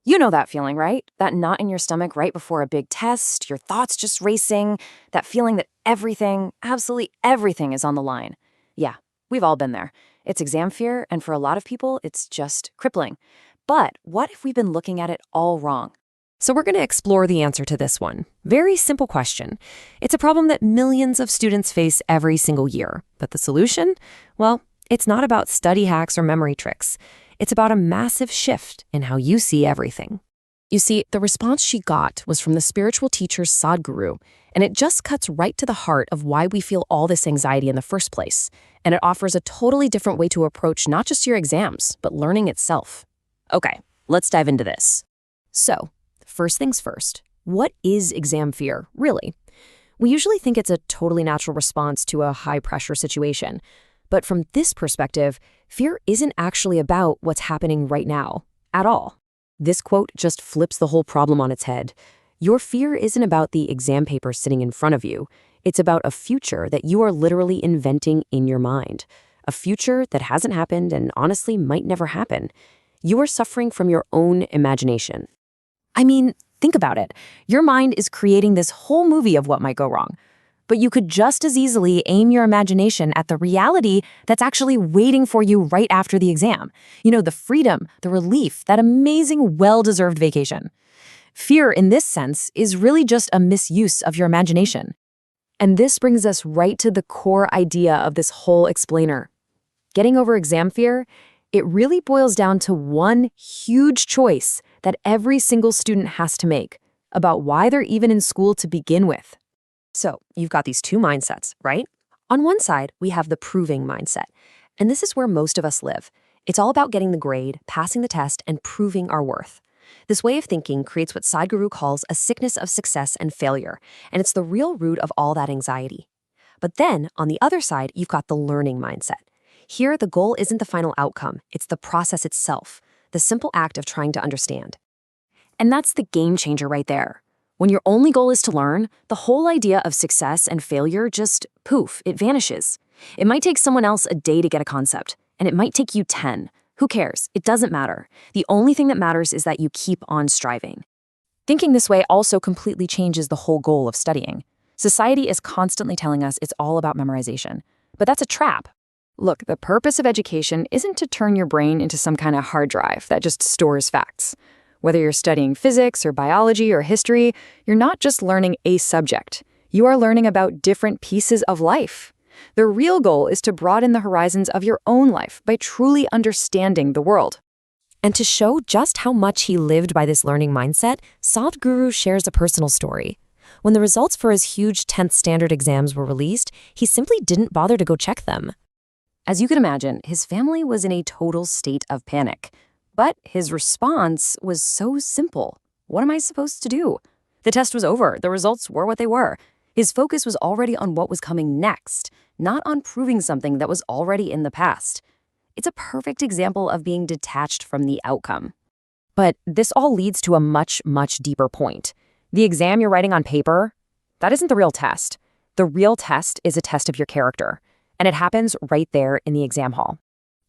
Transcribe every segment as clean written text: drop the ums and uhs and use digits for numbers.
You know that feeling, right? That knot in your stomach right before a big test, your thoughts just racing, that feeling that everything, absolutely everything is on the line. Yeah, we've all been there. It's exam fear, and for a lot of people, it's just crippling. But what if we've been looking at it all wrong? So we're going to explore the answer to this one. Very simple question. It's a problem that millions of students face every single year. But the solution? Well, it's not about study hacks or memory tricks. It's about a massive shift in how you see everything. You see, the response she got was from the spiritual teacher Sadhguru, and it just cuts right to the heart of why we feel all this anxiety in the first place. And it offers a totally different way to approach not just your exams, but learning itself. Okay, let's dive into this. So, first things first, what is exam fear, really? We usually think it's a totally natural response to a high-pressure situation. But from this perspective, fear isn't actually about what's happening right now, at all. This quote just flips the whole problem on its head. Your fear isn't about the exam paper sitting in front of you. It's about a future that you are literally inventing in your mind. A future that hasn't happened and honestly might never happen. You are suffering from your own imagination. I mean, think about it. Your mind is creating this whole movie of what might go wrong. But you could just as easily aim your imagination at the reality that's actually waiting for you right after the exam. You know, the freedom, the relief, that amazing, well-deserved vacation. Fear, in this sense, is really just a misuse of your imagination. And this brings us right to the core idea of this whole explainer. Getting over exam fear, it really boils down to one huge choice that every single student has to make about why they're even in school to begin with. So you've got these two mindsets, right? On one side, we have the proving mindset. And this is where most of us live. It's all about getting the grade, passing the test, and proving our worth. This way of thinking creates what Sadhguru calls a sickness of success and failure, and it's the real root of all that anxiety. But then, on the other side, you've got the learning mindset. Here, the goal isn't the final outcome, it's the process itself, the simple act of trying to understand. And that's the game changer right there. When your only goal is to learn, the whole idea of success and failure just, poof, it vanishes. It might take someone else a day to get a concept, and it might take you 10. Who cares? It doesn't matter. The only thing that matters is that you keep on striving. Thinking this way also completely changes the whole goal of studying. Society is constantly telling us it's all about memorization, but that's a trap. Look, the purpose of education isn't to turn your brain into some kind of hard drive that just stores facts. Whether you're studying physics or biology or history, you're not just learning a subject. You are learning about different pieces of life. The real goal is to broaden the horizons of your own life by truly understanding the world. And to show just how much he lived by this learning mindset, Sadhguru shares a personal story. When the results for his huge 10th standard exams were released, he simply didn't bother to go check them. As you can imagine, his family was in a total state of panic. But his response was so simple. What am I supposed to do? The test was over. The results were what they were. His focus was already on what was coming next, not on proving something that was already in the past. It's a perfect example of being detached from the outcome. But this all leads to a much, much deeper point. The exam you're writing on paper, that isn't the real test. The real test is a test of your character, and it happens right there in the exam hall.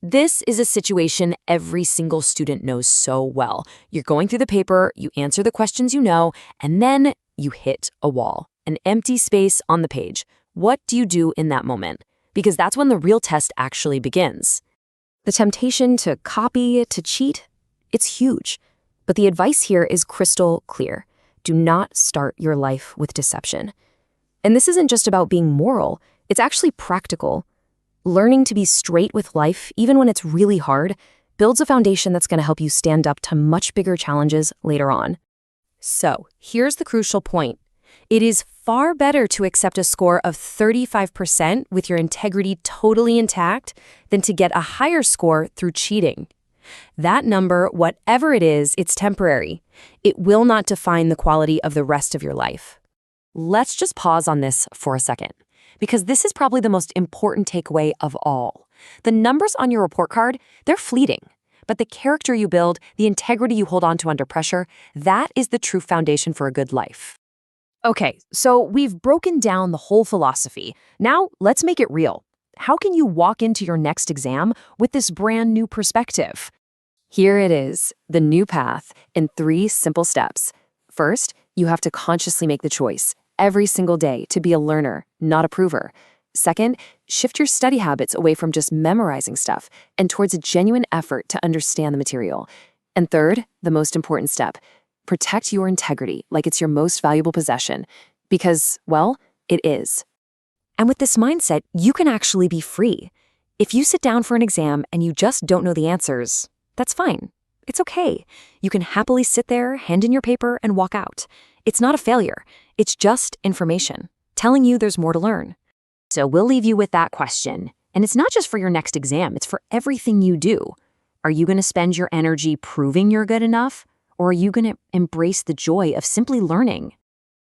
This is a situation every single student knows so well. You're going through the paper, you answer the questions you know, and then you hit a wall, an empty space on the page. What do you do in that moment? Because that's when the real test actually begins. The temptation to copy, to cheat, it's huge. But the advice here is crystal clear. Do not start your life with deception. And this isn't just about being moral, it's actually practical. Learning to be straight with life, even when it's really hard, builds a foundation that's going to help you stand up to much bigger challenges later on. So, here's the crucial point. It is far better to accept a score of 35% with your integrity totally intact than to get a higher score through cheating. That number, whatever it is, it's temporary. It will not define the quality of the rest of your life. Let's just pause on this for a second, because this is probably the most important takeaway of all. The numbers on your report card, they're fleeting. But the character you build, the integrity you hold on to under pressure, that is the true foundation for a good life. Okay, so we've broken down the whole philosophy. Now, let's make it real. How can you walk into your next exam with this brand new perspective? Here it is, the new path in 3 simple steps. First, you have to consciously make the choice every single day to be a learner, not a prover. Second, shift your study habits away from just memorizing stuff and towards a genuine effort to understand the material. And third, the most important step, protect your integrity like it's your most valuable possession. Because, well, it is. And with this mindset, you can actually be free. If you sit down for an exam and you just don't know the answers, that's fine. It's okay. You can happily sit there, hand in your paper, and walk out. It's not a failure. It's just information, telling you there's more to learn. So we'll leave you with that question. And it's not just for your next exam, it's for everything you do. Are you going to spend your energy proving you're good enough? Or are you going to embrace the joy of simply learning?